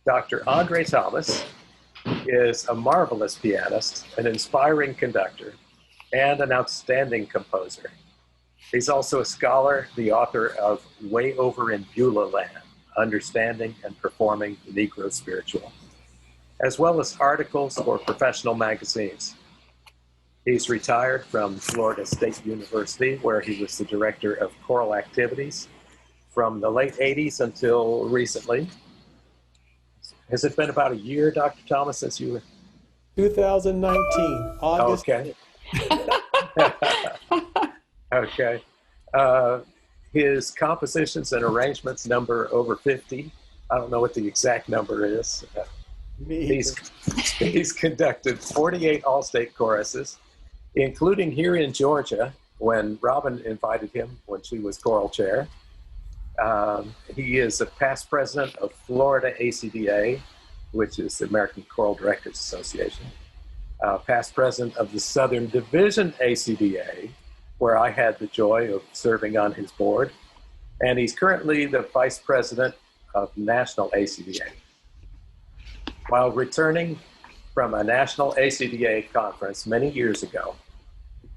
Dr. André Thomas is a marvelous pianist, an inspiring conductor, and an outstanding composer. He's also a scholar, the author of Way Over in Beulah Land, Understanding and Performing the Negro Spiritual, as well as articles for professional magazines. He's retired from Florida State University, where he was the director of choral activities from the late 80s until recently. Has it been about a year, Dr. Thomas, since you were? 2019, August. Okay. Okay. His compositions and arrangements number over 50. I don't know what the exact number is. He's conducted 48 all-state choruses, including here in Georgia when Robin invited him when she was choral chair. He is a past president of Florida ACDA, which is the American Choral Directors Association, past president of the Southern Division ACDA, where I had the joy of serving on his board, and he's currently the vice president of National ACDA. While returning from a National ACDA conference many years ago,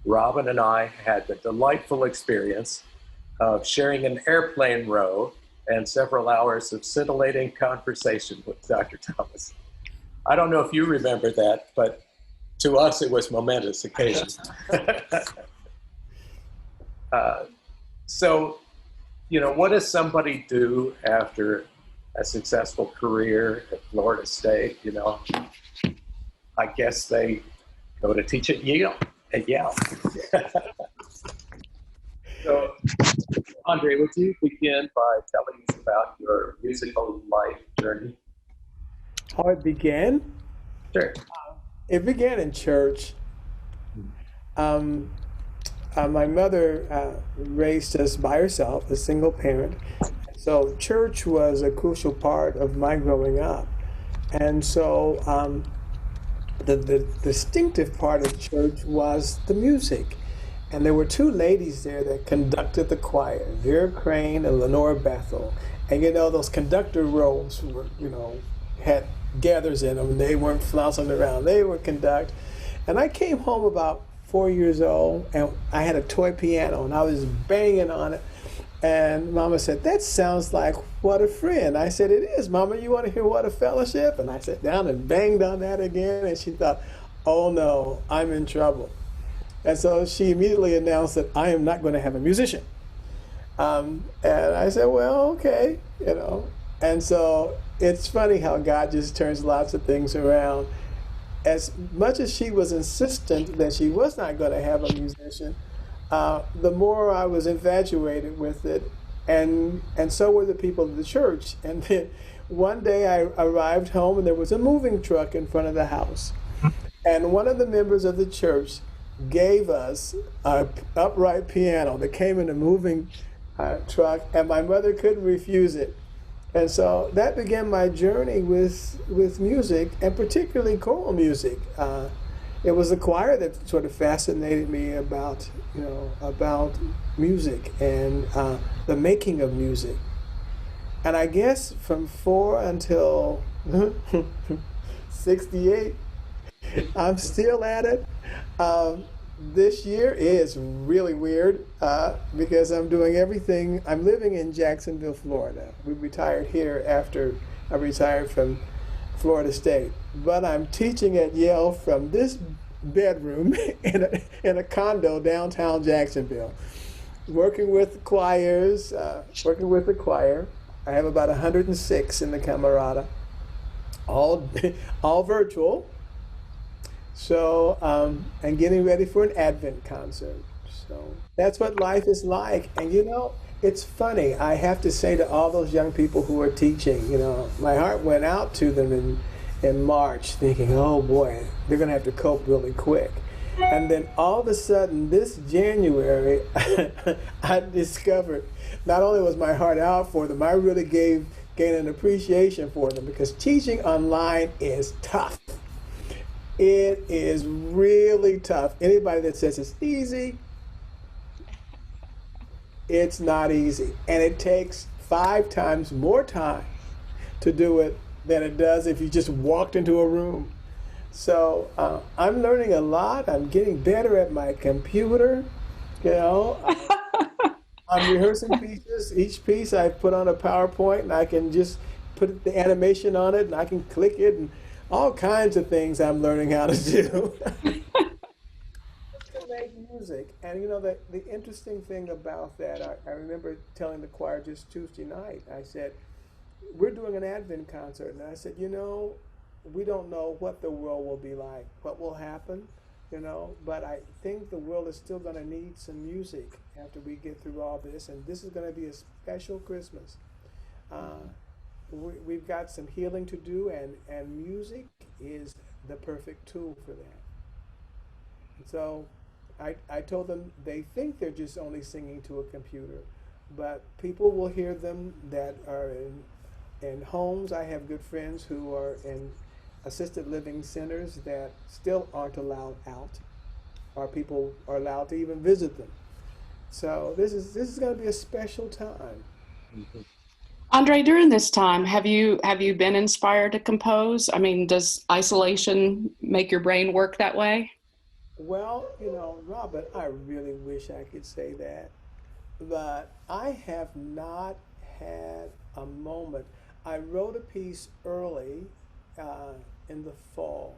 Robin and I had the delightful experience of sharing an airplane row and several hours of scintillating conversation with Dr. Thomas. I don't know if you remember that, but to us it was momentous occasion. So, you know, what does somebody do after a successful career at Florida State? You know, I guess they go to teach at Yale. So, Andre, would you begin by telling us about your musical life journey? How it began? Sure. It began in church. My mother raised us by herself, a single parent. So church was a crucial part of my growing up. And so the distinctive part of church was the music. And there were two ladies there that conducted the choir, Vera Crane and Lenora Bethel. And you know, those conductor robes were, you know, had gathers in them. They weren't flouncing around. They would conduct. And I came home about 4 years old, and I had a toy piano, and I was banging on it. And Mama said, "That sounds like What a Friend." I said, "It is, Mama. You want to hear What a Fellowship?" And I sat down and banged on that again, and she thought, "Oh no, I'm in trouble." And so she immediately announced that I am not going to have a musician. And I said, "Well, okay, you know." And so it's funny how God just turns lots of things around. As much as she was insistent that she was not going to have a musician, the more I was infatuated with it, and so were the people of the church. And then one day I arrived home, and there was a moving truck in front of the house. And one of the members of the church gave us an upright piano that came in a moving truck, and my mother couldn't refuse it. And so that began my journey with music, and particularly choral music. It was the choir that sort of fascinated me about, you know, about music and the making of music. And I guess from 4 until 68, I'm still at it. This year is really weird because I'm doing everything. I'm living in Jacksonville, Florida. We retired here after I retired from Florida State. But I'm teaching at Yale from this bedroom in a condo downtown Jacksonville, working with choirs, working with the choir. I have about 106 in the Camerata, all virtual. So, and getting ready for an Advent concert. So that's what life is like. And you know, it's funny. I have to say to all those young people who are teaching, you know, my heart went out to them in March, thinking, oh boy, they're going to have to cope really quick. And then all of a sudden, this January, I discovered not only was my heart out for them, I really gained an appreciation for them, because teaching online is tough. It is really tough. Anybody that says it's easy, it's not easy. And it takes 5 times more time to do it than it does if you just walked into a room. So I'm learning a lot. I'm getting better at my computer. You know, I'm rehearsing pieces. Each piece I put on a PowerPoint, and I can just put the animation on it, and I can click it, and all kinds of things I'm learning how to do. To make music. And you know, the interesting thing about that, I remember telling the choir just Tuesday night, I said, we're doing an Advent concert. And I said, you know, we don't know what the world will be like, what will happen, you know, but I think the world is still going to need some music after we get through all this. And this is going to be a special Christmas. We've got some healing to do, and music is the perfect tool for that. So I told them they think they're just only singing to a computer, but people will hear them that are in homes. I have good friends who are in assisted living centers that still aren't allowed out, or people are allowed to even visit them. So this is going to be a special time. Mhm. Andre, during this time, have you been inspired to compose? I mean, does isolation make your brain work that way? Well, you know, Robert, I really wish I could say that, but I have not had a moment. I wrote a piece early in the fall,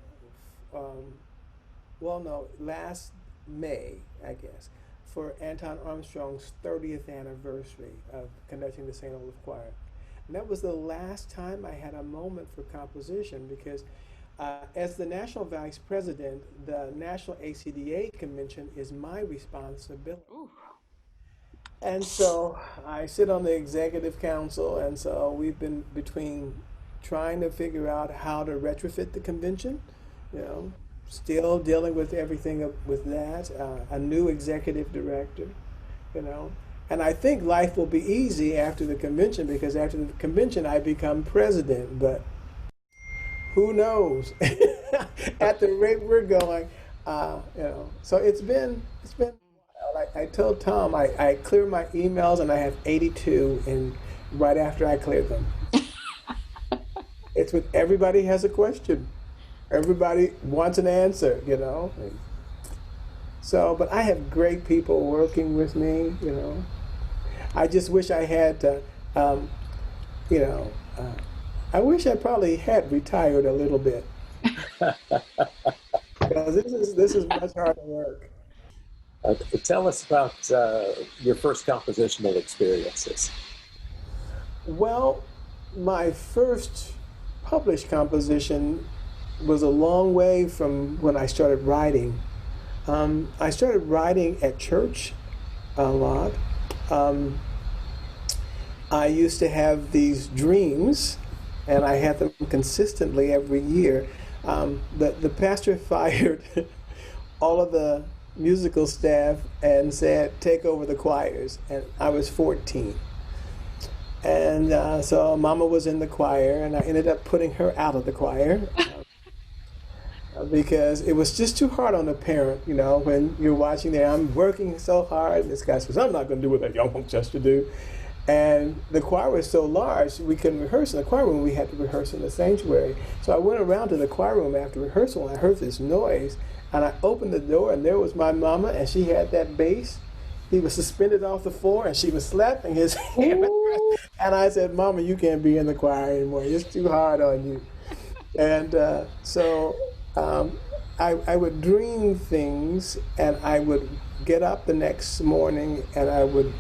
um, well, no, last May, I guess, for Anton Armstrong's 30th anniversary of conducting the St. Olaf Choir. And that was the last time I had a moment for composition because as the national vice president, the National ACDA convention is my responsibility. Ooh. And so I sit on the executive council, and so we've been between trying to figure out how to retrofit the convention, you know, still dealing with everything with that, a new executive director, you know. And I think life will be easy after the convention because after the convention I become president, but who knows? At the rate we're going, you know. So it's been wild. I told Tom I clear my emails and I have 82, and right after I clear them, it's when everybody has a question, everybody wants an answer, you know. So, but I have great people working with me, you know. I just wish I had to, you know. I wish I probably had retired a little bit because this is much harder work. Tell us about your first compositional experiences. Well, my first published composition was a long way from when I started writing. I started writing at church a lot. I used to have these dreams, and I had them consistently every year. The pastor fired all of the musical staff and said, take over the choirs, and I was 14. And so Mama was in the choir, and I ended up putting her out of the choir because it was just too hard on a parent, you know, when you're watching there, I'm working so hard, and this guy says, I'm not going to do what that young punk just to do. And the choir was so large, we couldn't rehearse in the choir room. We had to rehearse in the sanctuary. So I went around to the choir room after rehearsal, and I heard this noise. And I opened the door, and there was my mama, and she had that bass. He was suspended off the floor, and she was slapping his hand. And I said, Mama, you can't be in the choir anymore. It's too hard on you. And so I would dream things, and I would get up the next morning, and I would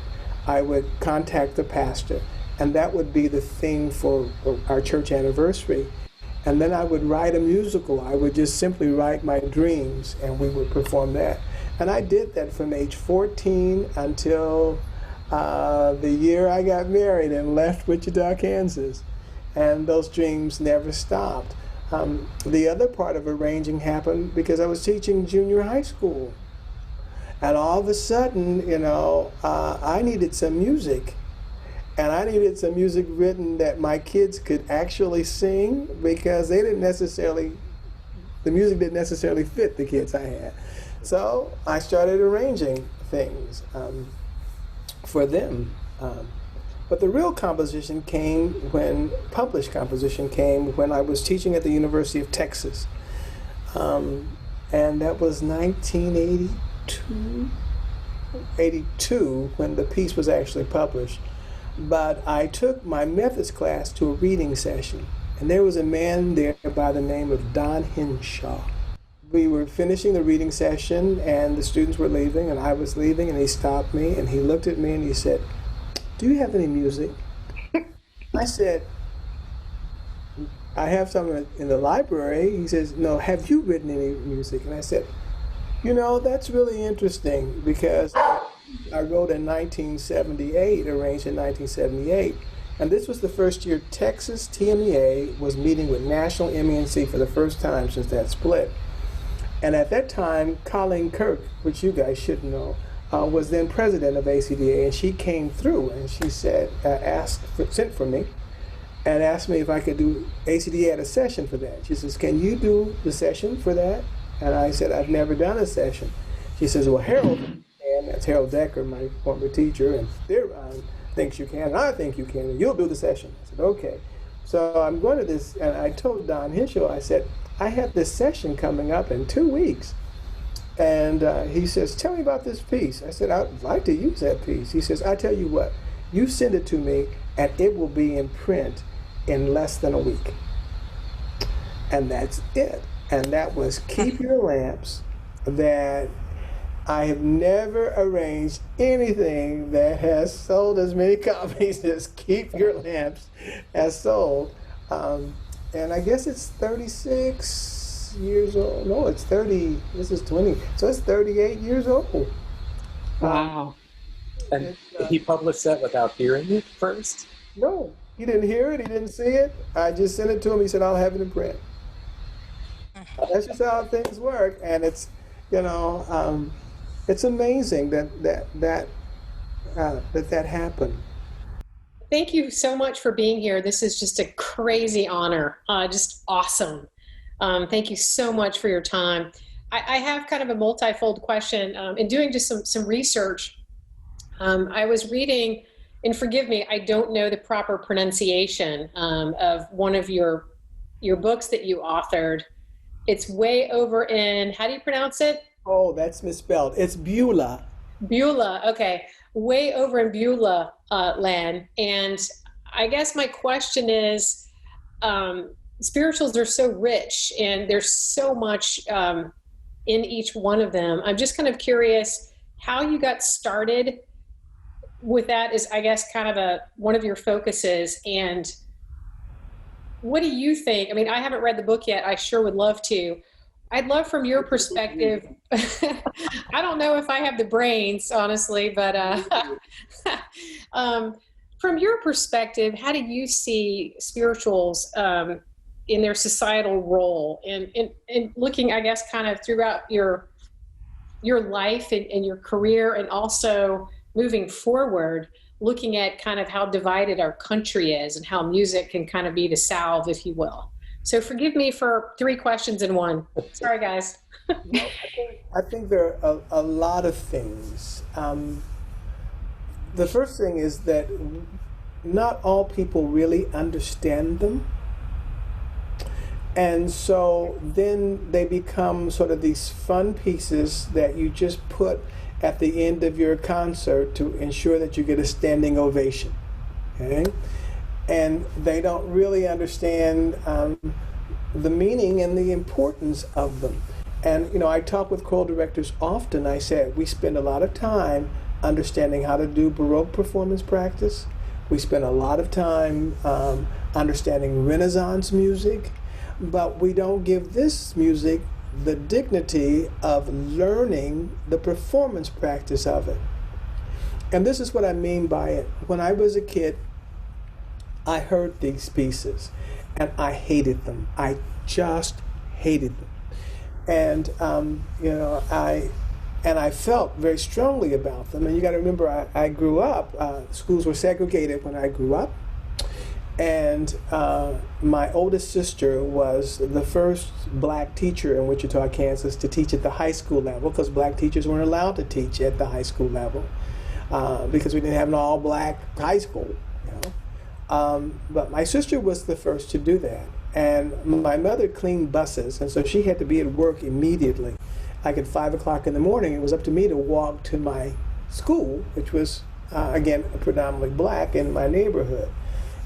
contact the pastor, and that would be the theme for our church anniversary. And then I would write a musical. I would just simply write my dreams, and we would perform that. And I did that from age 14 until the year I got married and left Wichita, Kansas. And those dreams never stopped. The other part of arranging happened because I was teaching junior high school. And all of a sudden, you know, I needed some music. And I needed some music written that my kids could actually sing because they didn't necessarily, the music didn't necessarily fit the kids I had. So I started arranging things for them. But the real composition came when, published composition came when I was teaching at the University of Texas. And that was 1982 when the piece was actually published. But I took my methods class to a reading session, and there was a man there by the name of Don Henshaw. We were finishing the reading session, and the students were leaving, and I was leaving, and he stopped me, and he looked at me, and he said, "Do you have any music?" I said, "I have some in the library." He says, "No, have you written any music?" And I said, "You know, that's really interesting, because I wrote in 1978, arranged in 1978, and this was the first year Texas TMEA was meeting with National MENC for the first time since that split. And at that time, Colleen Kirk, which you guys should know, was then president of ACDA, and she came through, and she said, sent for me, and asked me if I could do ACDA at a session for that. She says, "Can you do the session for that?" And I said, "I've never done a session." She says, "Well, Harold, and that's Harold Decker, my former teacher, and thinks you can, and I think you can, and you'll do the session." I said, "Okay." So I'm going to this, and I told Don Henshaw, I said, "I have this session coming up in 2 weeks." And he says, "Tell me about this piece." I said, "I'd like to use that piece." He says, "I tell you what, you send it to me, and it will be in print in less than a week." And that's it. And that was Keep Your Lamps, that I have never arranged anything that has sold as many copies as Keep Your Lamps has sold. And I guess it's 36 years old. No, it's 30. This is 20. So it's 38 years old. Wow. And he published that without hearing it first? No, he didn't hear it. He didn't see it. I just sent it to him. He said, "I'll have it in print." That's just how things work. And it's, it's amazing that happened. Thank you so much for being here. This is just a crazy honor, just awesome. Thank you so much for your time. I have kind of a multifold question. In doing just some research, I was reading, and forgive me, I don't know the proper pronunciation of one of your books that you authored. It's way over in, how do you pronounce it? Oh, that's misspelled. It's Beulah. Beulah, okay. Way over in Beulah land. And I guess my question is, spirituals are so rich, and there's so much in each one of them. I'm just kind of curious how you got started with that is, I guess, kind of one of your focuses. And what do you think? I mean, I haven't read the book yet. I sure would love to. I'd love from your perspective. I don't know if I have the brains, honestly, but from your perspective, how do you see spirituals in their societal role and looking, I guess, kind of throughout your life and your career, and also moving forward, looking at kind of how divided our country is and how music can kind of be the salve, if you will. So forgive me for 3 questions in one. Sorry, guys. I think there are a lot of things. The first thing is that not all people really understand them. And so then they become sort of these fun pieces that you just put at the end of your concert to ensure that you get a standing ovation. Okay? And they don't really understand the meaning and the importance of them. And I talk with choral directors often. I say we spend a lot of time understanding how to do Baroque performance practice. We spend a lot of time understanding Renaissance music, but we don't give this music the dignity of learning the performance practice of it. And this is what I mean by it. When I was a kid, I heard these pieces, and I hated them. I just hated them. And I felt very strongly about them. And you got to remember, I grew up. Schools were segregated when I grew up, and my oldest sister was the first black teacher in Wichita, Kansas, to teach at the high school level, because black teachers weren't allowed to teach at the high school level because we didn't have an all-black high school. But my sister was the first to do that. And my mother cleaned buses, and so she had to be at work immediately. Like at 5 o'clock in the morning, it was up to me to walk to my school, which was, again, predominantly black in my neighborhood.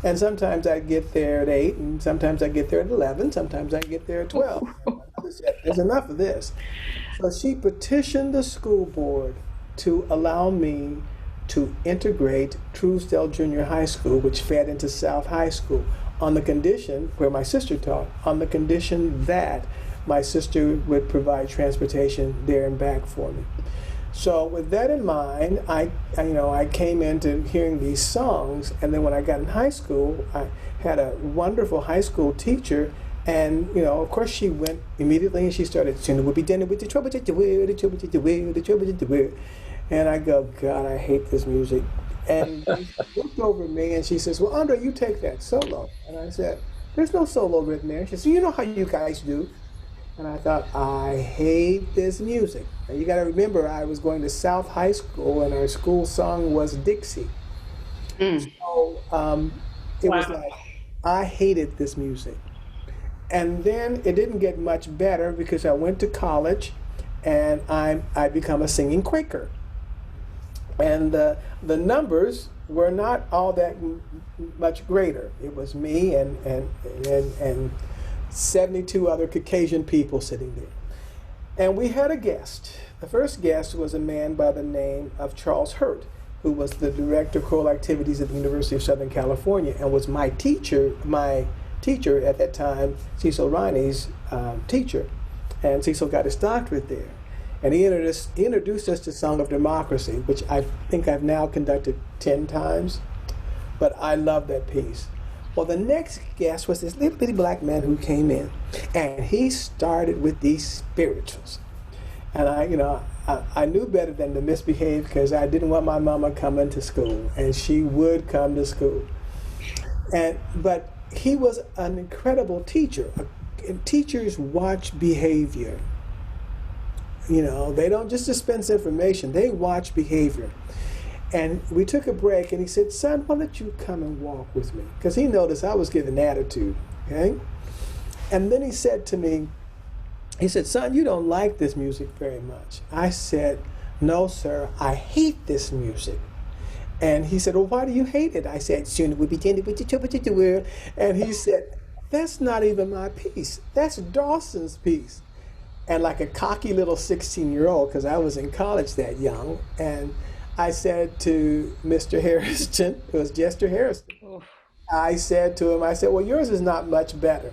And sometimes I'd get there at 8, and sometimes I'd get there at 11, sometimes I'd get there at 12. And my mother said, there's enough of this. So she petitioned the school board to allow me to integrate Truesdale Junior High School, which fed into South High School, on the condition, where my sister taught, on the condition that my sister would provide transportation there and back for me. So with that in mind, I came into hearing these songs, and then when I got in high school, I had a wonderful high school teacher, and of course she went immediately and she started singing, "We'll be dinner with the trouble, the trouble, the trouble, the trouble." And I go, God, I hate this music. And she looked over at me and she says, well, Andre, you take that solo. And I said, there's no solo written there. She said, you know how you guys do. And I thought, I hate this music. And you got to remember, I was going to South High School and our school song was Dixie. So it was like, I hated this music. And then it didn't get much better because I went to college and I become a singing Quaker. And the numbers were not all that much greater. It was me and 72 other Caucasian people sitting there. And we had a guest. The first guest was a man by the name of Charles Hurt, who was the director of choral activities at the University of Southern California and was my teacher at that time, Cecil Riney's teacher. And Cecil got his doctorate there. And he introduced us to Song of Democracy, which I think I've now conducted 10 times, but I love that piece. Well, the next guest was this little bitty black man who came in, and he started with these spirituals. And I knew better than to misbehave because I didn't want my mama coming to school, and she would come to school. But he was an incredible teacher. And teachers watch behavior. They don't just dispense information, they watch behavior. And we took a break and he said, son, why don't you come and walk with me? Because he noticed I was giving attitude, okay? And then he said to me, he said, son, you don't like this music very much. I said, no, sir, I hate this music. And he said, well, why do you hate it? I said, soon it would be tended with the world. And he said, that's not even my piece. That's Dawson's piece. And like a cocky little 16-year-old, because I was in college that young, and I said to Mr. Harrison, it was Jester Harrison, I said to him, well, yours is not much better.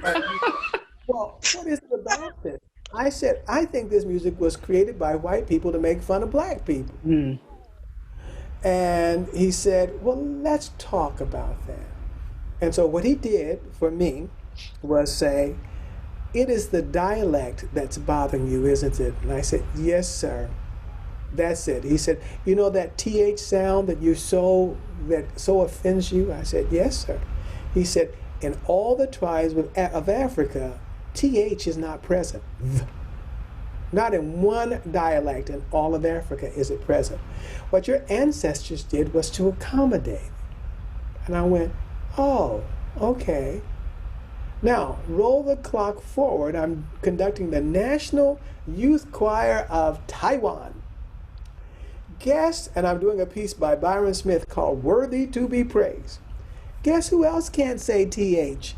And he said, well, what is it about this? I said, I think this music was created by white people to make fun of black people. And he said, well, let's talk about that. And so what he did for me was say, it is the dialect that's bothering you, isn't it? And I said, yes, sir. That's it. He said, that TH sound that so offends you? I said, yes, sir. He said, in all the tribes of Africa, TH is not present. Not in one dialect in all of Africa is it present. What your ancestors did was to accommodate. And I went, oh, okay. Now, roll the clock forward. I'm conducting the National Youth Choir of Taiwan. Guess, and I'm doing a piece by Byron Smith called Worthy to be Praised. Guess who else can't say TH?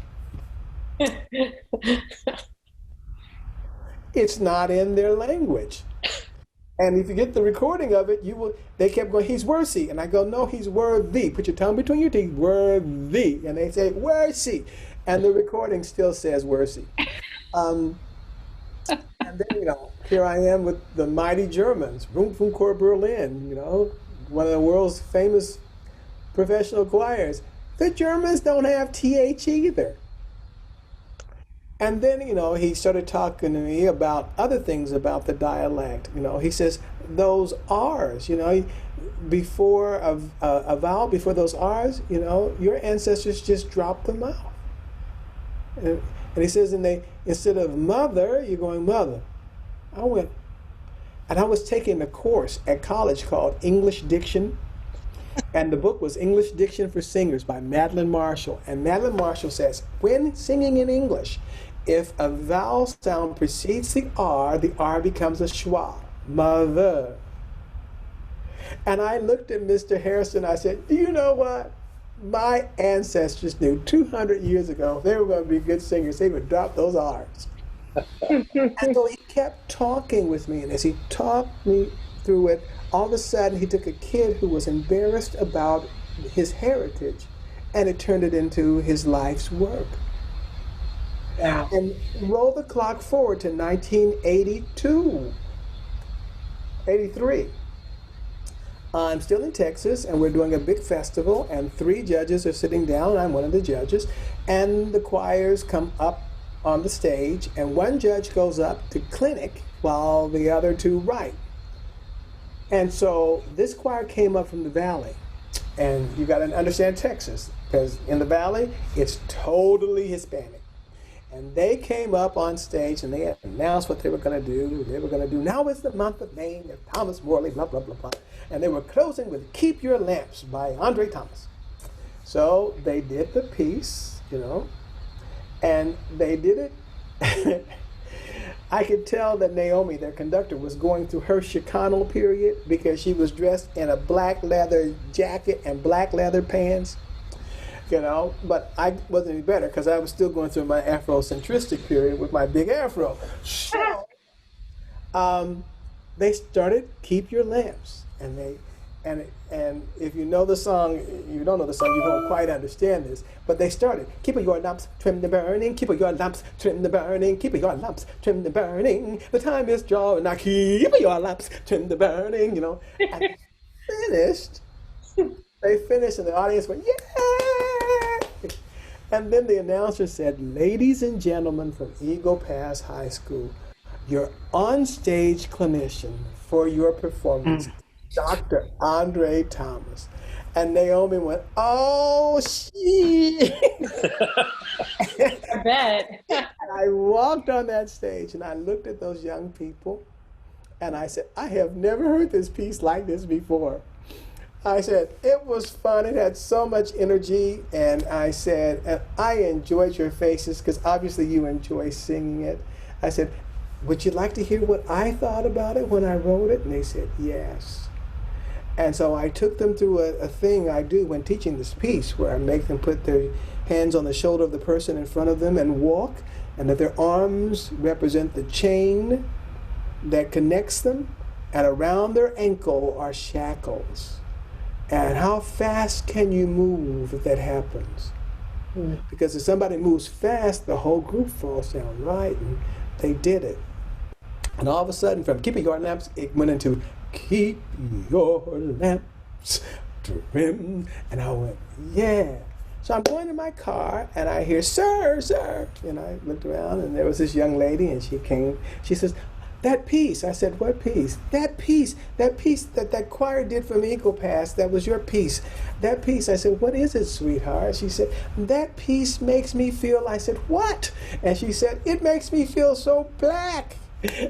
It's not in their language. And if you get the recording of it, they kept going, he's worthy. And I go, no, he's worthy. Put your tongue between your teeth, worthy. And they say, worthy. And the recording still says worthy. And then, here I am with the mighty Germans, Rundfunkchor Berlin, one of the world's famous professional choirs. The Germans don't have TH either. And then, he started talking to me about other things about the dialect. He says, those R's, before a vowel, before those R's, your ancestors just dropped them out. And he says, instead of mother, you're going mother. I went, and I was taking a course at college called English Diction. And the book was English Diction for Singers by Madeline Marshall. And Madeline Marshall says, when singing in English, if a vowel sound precedes the R becomes a schwa, mother. And I looked at Mr. Harrison, I said, do you know what? My ancestors knew 200 years ago, if they were going to be good singers, they would drop those R's. And so he kept talking with me, and as he talked me through it, all of a sudden he took a kid who was embarrassed about his heritage, and it turned it into his life's work. Wow. And roll the clock forward to 1982, 83. I'm still in Texas, and we're doing a big festival, and 3 judges are sitting down, and I'm one of the judges, and the choirs come up on the stage, and one judge goes up to clinic while the other 2 write. And so this choir came up from the valley, and you got to understand Texas, because in the valley, it's totally Hispanic. And they came up on stage, and they announced what they were going to do. They were going to do, now is the month of May, of Thomas Morley, blah, blah, blah, blah. And they were closing with Keep Your Lamps by André Thomas. So they did the piece, you know, and they did it. I could tell that Naomi, their conductor, was going through her Chicano period because she was dressed in a black leather jacket and black leather pants, you know, but I wasn't any better because I was still going through my Afrocentristic period with my big afro. So they started Keep Your Lamps, and if you know the song, you don't know the song, you won't quite understand this, but they started, keep your lamps, trim the burning, keep your lamps, trim the burning, keep your lamps, trim the burning, the time is drawing, now keep your lamps, trim the burning, you know. And they finished, and the audience went, yeah! And then the announcer said, ladies and gentlemen from Eagle Pass High School, your on-stage clinician for your performance, Dr. André Thomas. And Naomi went, oh, shit. I bet. I walked on that stage, and I looked at those young people, and I said, I have never heard this piece like this before. I said, it was fun. It had so much energy. And I said, and I enjoyed your faces because obviously you enjoy singing it. I said, would you like to hear what I thought about it when I wrote it? And they said, yes. And so I took them through a thing I do when teaching this piece where I make them put their hands on the shoulder of the person in front of them and walk, and that their arms represent the chain that connects them, and around their ankle are shackles. And how fast can you move if that happens? Because if somebody moves fast, the whole group falls down, right? And they did it. And all of a sudden, from keeping your lamps, it went into keep your lamps trimmed. And I went, yeah. So I'm going to my car, and I hear, sir, sir. And I looked around, and there was this young lady, and she came. She says, that piece. I said, what piece? That piece that choir did from Eagle Pass, that was your piece. That piece. I said, what is it, sweetheart? She said, that piece makes me feel, I said, what? And she said, it makes me feel so black.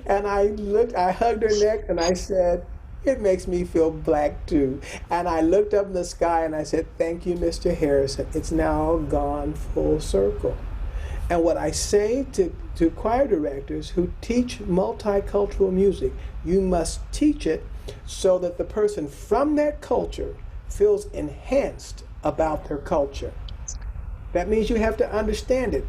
And I hugged her neck, and I said, it makes me feel black too. And I looked up in the sky, and I said, thank you, Mr. Harrison. It's now gone full circle. And what I say to choir directors who teach multicultural music, you must teach it so that the person from that culture feels enhanced about their culture. That means you have to understand it.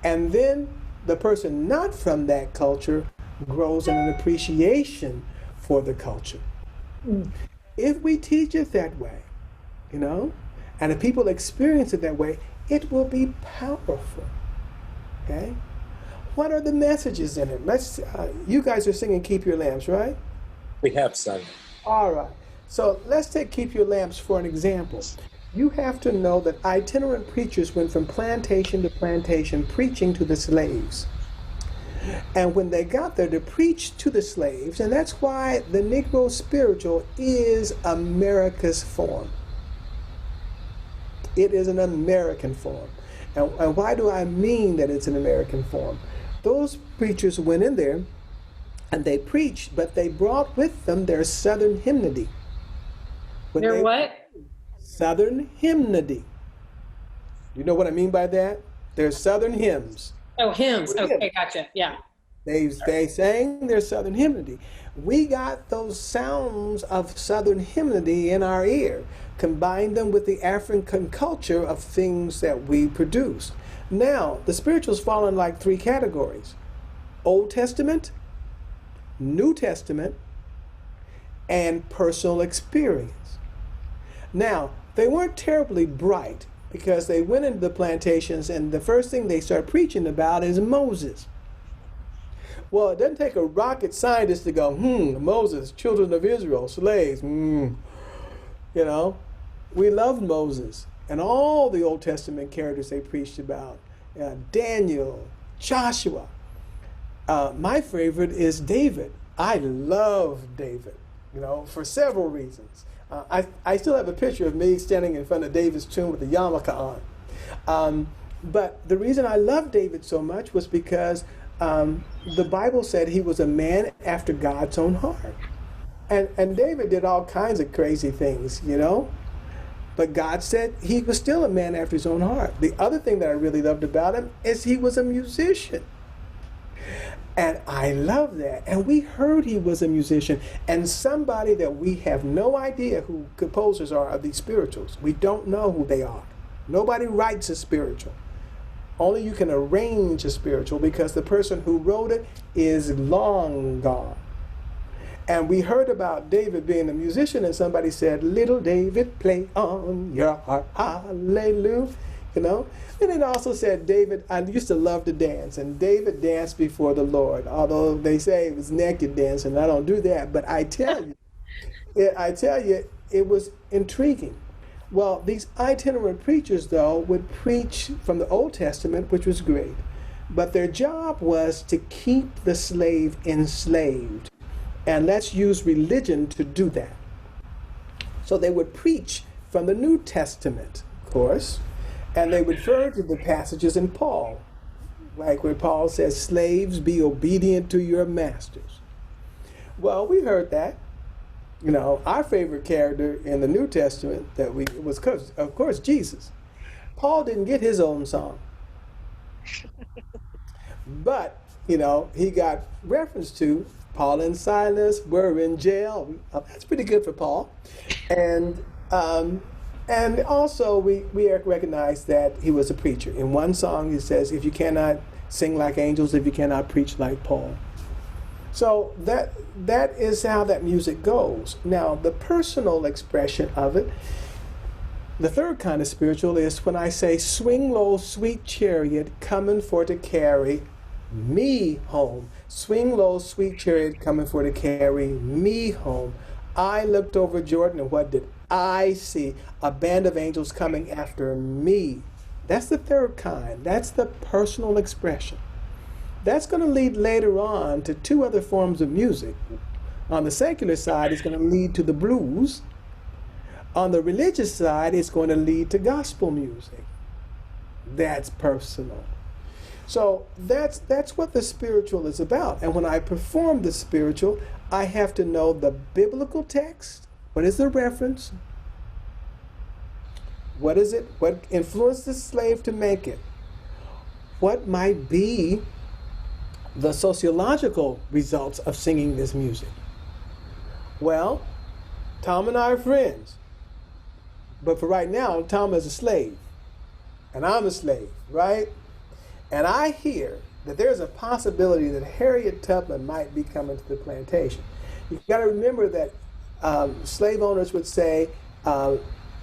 And then the person not from that culture grows in an appreciation for the culture. If we teach it that way, you know, and if people experience it that way, it will be powerful. Okay? What are the messages in it? You guys are singing Keep Your Lamps, right? We have sung. All right. So let's take Keep Your Lamps for an example. You have to know that itinerant preachers went from plantation to plantation preaching to the slaves. And when they got there to preach to the slaves, and that's why the Negro spiritual is America's form. It is an American form. And why do I mean that it's an American form? Those preachers went in there and they preached, but they brought with them their Southern hymnody. When They're they what? Southern hymnody. You know what I mean by that? They're Southern hymns. Oh, hymns. Hymns. Okay, gotcha. Yeah. They sang their Southern hymnody. We got those sounds of Southern hymnody in our ear, combined them with the African culture of things that we produce. Now, the spirituals fall in like three categories: Old Testament, New Testament, and personal experience. Now, they weren't terribly bright because they went into the plantations and the first thing they start preaching about is Moses. Well, it doesn't take a rocket scientist to go, Moses, children of Israel, slaves, You know, we loved Moses and all the Old Testament characters they preached about, Daniel, Joshua. My favorite is David. I love David, for several reasons. I still have a picture of me standing in front of David's tomb with a yarmulke on. But the reason I love David so much was because the Bible said he was a man after God's own heart. And David did all kinds of crazy things, But God said he was still a man after his own heart. The other thing that I really loved about him is he was a musician. And I love that. And we heard he was a musician and somebody that we have no idea who composers are of these spirituals. We don't know who they are. Nobody writes a spiritual. Only you can arrange a spiritual because the person who wrote it is long gone. And we heard about David being a musician and somebody said, little David, play on your harp, hallelujah. And it also said David, I used to love to dance, and David danced before the Lord, although they say it was naked dancing. I don't do that, but I tell you, it was intriguing. Well, these itinerant preachers, though, would preach from the Old Testament, which was great, but their job was to keep the slave enslaved, and let's use religion to do that. So they would preach from the New Testament, of course, and they would refer to the passages in Paul, like where Paul says, slaves, be obedient to your masters. Well, we heard that. Our favorite character in the New Testament was, of course, Jesus. Paul didn't get his own song. But, he got reference to Paul and Silas were in jail. That's pretty good for Paul. And also, we recognize that he was a preacher. In one song, he says, if you cannot sing like angels, if you cannot preach like Paul. So that is how that music goes. Now, the personal expression of it, the third kind of spiritual is when I say, swing low, sweet chariot, coming for to carry me home. Swing low, sweet chariot, coming for to carry me home. I looked over Jordan, and what did I see? A band of angels coming after me. That's the third kind. That's the personal expression. That's going to lead later on to two other forms of music. On the secular side, it's going to lead to the blues. On the religious side, it's going to lead to gospel music. That's personal. So that's what the spiritual is about. And when I perform the spiritual, I have to know the biblical text. What is the reference? What is it? What influenced the slave to make it? What might be the sociological results of singing this music? Well, Tom and I are friends. But for right now, Tom is a slave. And I'm a slave, right? And I hear that there's a possibility that Harriet Tubman might be coming to the plantation. You've got to remember that slave owners would say,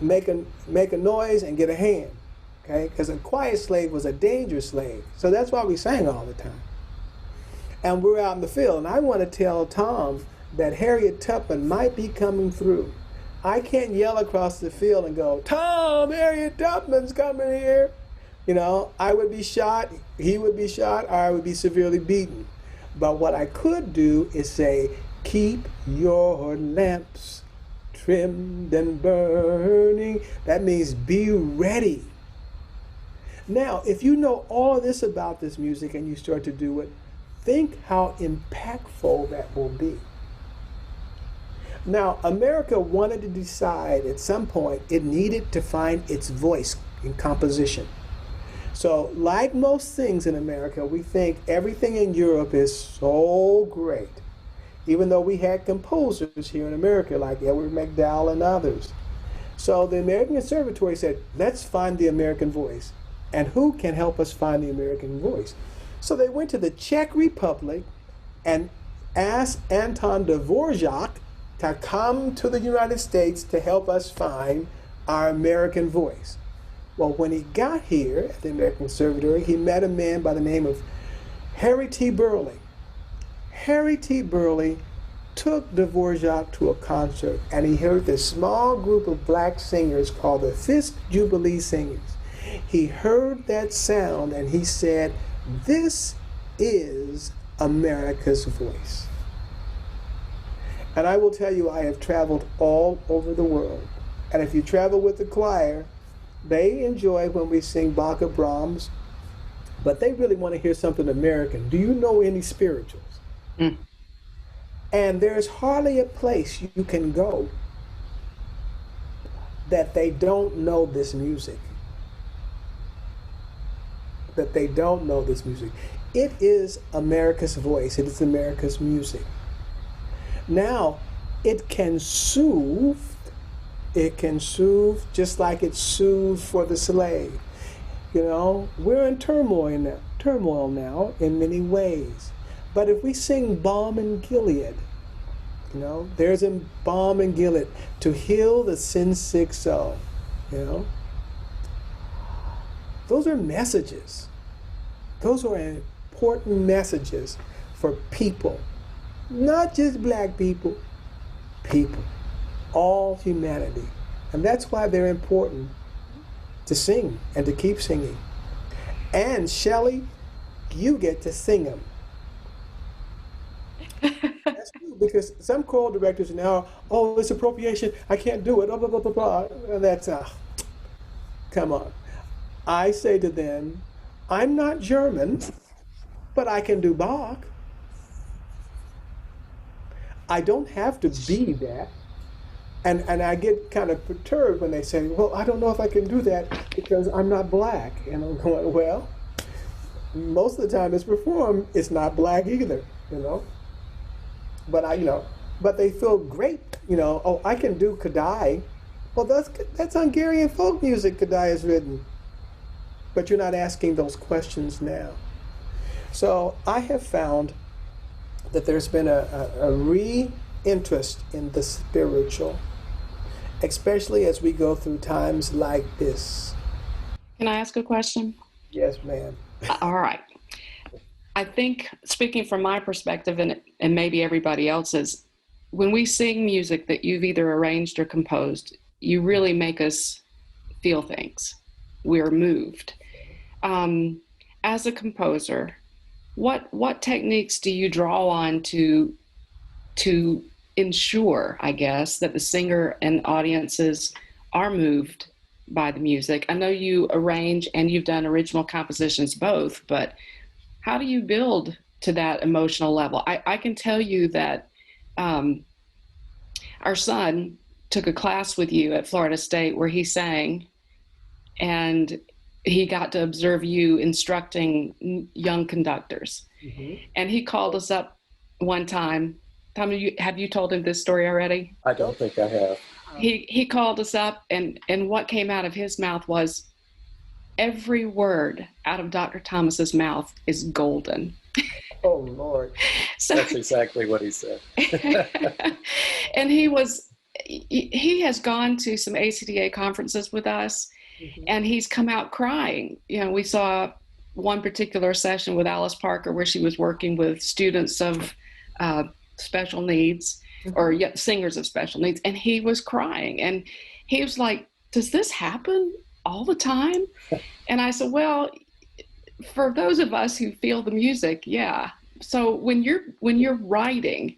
make a noise and get a hand, okay? Because a quiet slave was a dangerous slave. So that's why we sang all the time. And we're out in the field, and I want to tell Tom that Harriet Tubman might be coming through. I can't yell across the field and go, Tom, Harriet Tubman's coming here. I would be shot, he would be shot, or I would be severely beaten. But what I could do is say, keep your lamps trimmed and burning. That means be ready. Now, if you know all of this about this music and you start to do it, think how impactful that will be. Now, America wanted to decide at some point it needed to find its voice in composition. So, like most things in America, we think everything in Europe is so great, even though we had composers here in America like Edward MacDowell and others. So the American Conservatory said, let's find the American voice. And who can help us find the American voice? So they went to the Czech Republic and asked Anton Dvorak to come to the United States to help us find our American voice. Well, when he got here at the American Conservatory, he met a man by the name of Harry T. Burleigh. Harry T. Burleigh took Dvorak to a concert, and he heard this small group of black singers called the Fisk Jubilee Singers. He heard that sound, and he said, this is America's voice. And I will tell you, I have traveled all over the world. And if you travel with the choir, they enjoy when we sing Bach or Brahms, but they really want to hear something American. Do you know any spirituals? Mm. And there's hardly a place you can go that they don't know this music. That they don't know this music. It is America's voice. It is America's music. Now, it can soothe. It can soothe just like it soothed for the slave. You know, we're in turmoil now in many ways. But if we sing Balm in Gilead, you know, there's a balm in Gilead to heal the sin-sick soul, you know. Those are messages. Those are important messages for people. Not just black people, people. All humanity. And that's why they're important to sing and to keep singing. And Shelley, you get to sing them. That's true, because some choral directors now, oh, it's appropriation, I can't do it, blah, blah, blah, blah, blah. And that's, come on. I say to them, I'm not German, but I can do Bach. I don't have to be that. And I get kind of perturbed when they say, well, I don't know if I can do that because I'm not black. And I'm going, well, most of the time it's performed, it's not black either, you know. But but they feel great, you know, oh, I can do Kadai. Well, that's Hungarian folk music Kadai is written. But you're not asking those questions now. So I have found that there's been a re-interest in the spiritual, especially as we go through times like this. Can I ask a question? Yes, ma'am. All right. I think, speaking from my perspective and maybe everybody else's, when we sing music that you've either arranged or composed, you really make us feel things. We're moved. As a composer, what techniques do you draw on to ensure, I guess, that the singer and audiences are moved by the music? I know you arrange and you've done original compositions both, but how do you build to that emotional level? I can tell you that our son took a class with you at Florida State where he sang, and he got to observe you instructing young conductors. Mm-hmm. And he called us up one time. Tom, have you told him this story already? I don't think I have. He called us up, and what came out of his mouth was, every word out of Dr. Thomas's mouth is golden. Oh, Lord. So, that's exactly what he said. And he has gone to some ACDA conferences with us, mm-hmm. and he's come out crying. You know, we saw one particular session with Alice Parker where she was working with students of special needs, mm-hmm. or singers of special needs, and he was crying. And he was like, does this happen all the time? And I said, well, for those of us who feel the music, yeah. So when you're writing,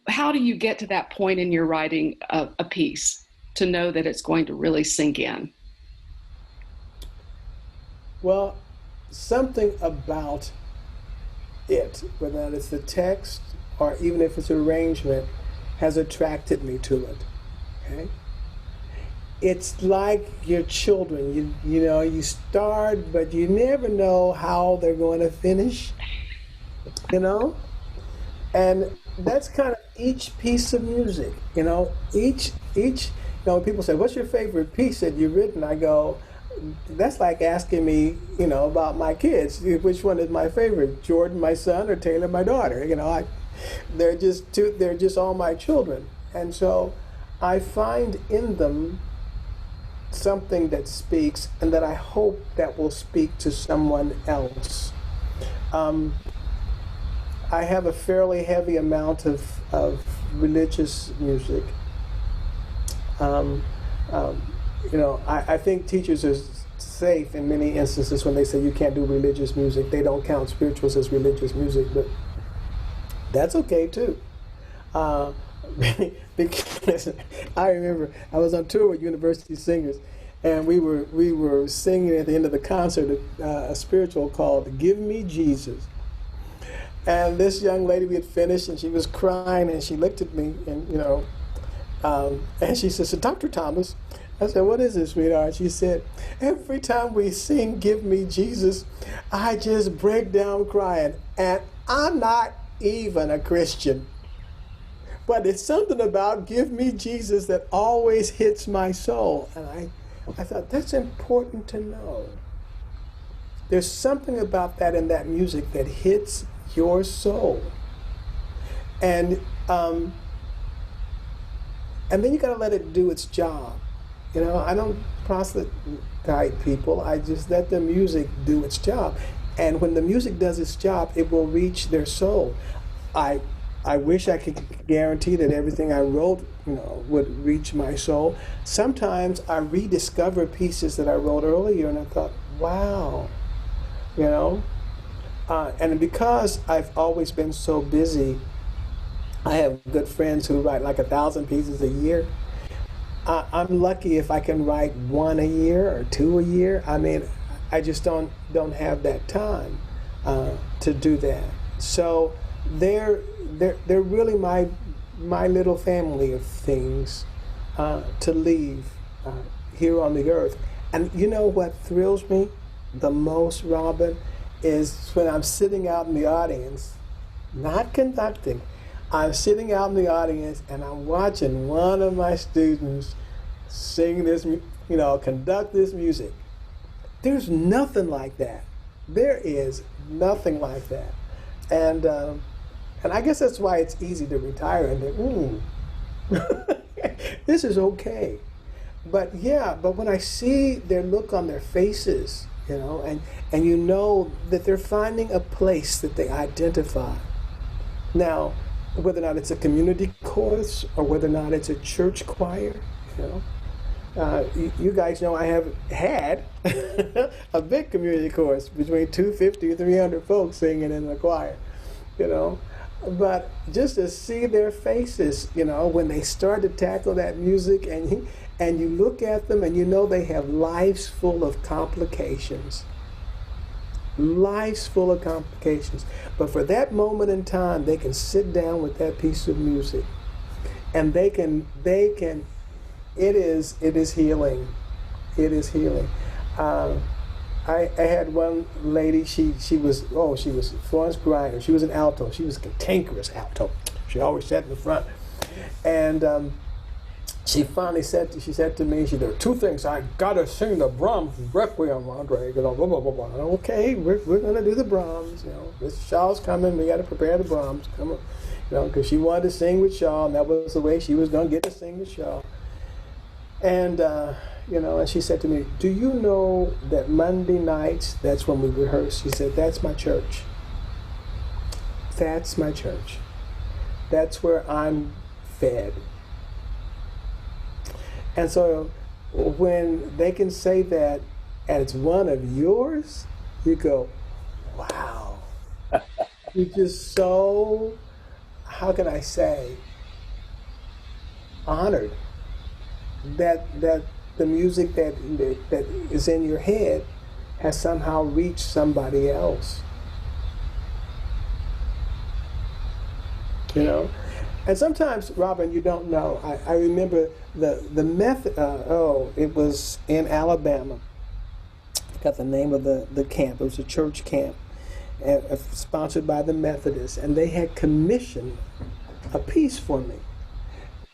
how do you get to that point in your writing a piece to know that it's going to really sink in? Well, something about it, whether it's the text or even if it's arrangement, has attracted me to it. Okay? It's like your children. You know, you start, but you never know how they're going to finish. You know? And that's kind of each piece of music, you know, each, you know, people say, what's your favorite piece that you've written? I go, that's like asking me, you know, about my kids. Which one is my favorite? Jordan, my son, or Taylor, my daughter? You know, they're just all my children. And so I find in them something that speaks and that I hope that will speak to someone else. I have a fairly heavy amount of religious music. You know, I think teachers are safe in many instances when they say you can't do religious music. They don't count spirituals as religious music, but that's okay too. Because I remember I was on tour with University Singers, and we were singing at the end of the concert a spiritual called "Give Me Jesus." And this young lady, we had finished, and she was crying, and she looked at me, and you know, and she said, "So, Dr. Thomas," I said, "What is this, sweetheart?" She said, "Every time we sing 'Give Me Jesus,' I just break down crying, and I'm not even a Christian. But it's something about 'Give Me Jesus' that always hits my soul." And I thought, that's important to know. There's something about that in that music that hits your soul. And then you got to let it do its job. You know, I don't proselyte people. I just let the music do its job. And when the music does its job, it will reach their soul. I wish I could guarantee that everything I wrote, you know, would reach my soul. Sometimes I rediscover pieces that I wrote earlier, and I thought, wow, you know. And because I've always been so busy, I have good friends who write like 1,000 pieces a year. I'm lucky if I can write 1 a year or 2 a year. I mean, I just don't have that time to do that. So they're really my little family of things to leave here on the earth. And you know what thrills me the most, Robin, is when I'm sitting out in the audience, not conducting. I'm sitting out in the audience and I'm watching one of my students sing this, you know, conduct this music. There's nothing like that. There is nothing like that. And I guess that's why it's easy to retire and think, this is okay. But yeah, but when I see their look on their faces, you know, and you know that they're finding a place that they identify. Now, whether or not it's a community chorus or whether or not it's a church choir, you know, you guys know I have had a big community chorus between 250 and 300 folks singing in the choir, you know. But just to see their faces, you know, when they start to tackle that music, and you look at them and you know they have lives full of complications. Lives full of complications. But for that moment in time, they can sit down with that piece of music, and they can. It is healing. It is healing. I had one lady. She was Florence Griner. She was an alto. She was a cantankerous alto. She always sat in the front, and she finally said to me, there are 2 things. I gotta sing the Brahms Requiem, Andre. You know, blah, blah, blah, blah. Okay, we're gonna do the Brahms. You know, Mr. Shaw's coming. We gotta prepare the Brahms. Come on, you know, because she wanted to sing with Shaw, and that was the way she was gonna get to sing with Shaw. And you know, and she said to me, "Do you know that Monday nights? That's when we rehearse." She said, "That's my church. That's my church. That's where I'm fed." And so when they can say that and it's one of yours, you go, wow. You're just so, how can I say, honored that the music that is in your head has somehow reached somebody else. you know. And sometimes, Robin, you don't know. I remember the method. It was in Alabama. I got the name of the camp. It was a church camp, sponsored by the Methodists, and they had commissioned a piece for me.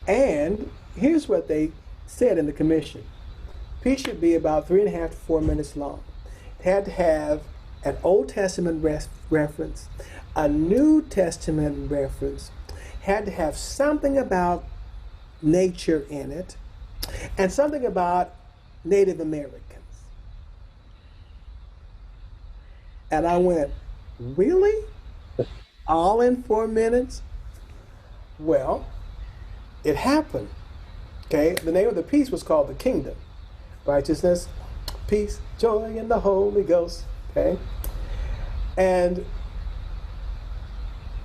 And here's what they said in the commission: piece should be about 3.5 to 4 minutes long. It had to have an Old Testament reference, a New Testament reference, had to have something about nature in it, and something about Native Americans. And I went, really? All in 4 minutes? Well, it happened. Okay, the name of the piece was called The Kingdom. Righteousness, peace, joy in the Holy Ghost. Okay? And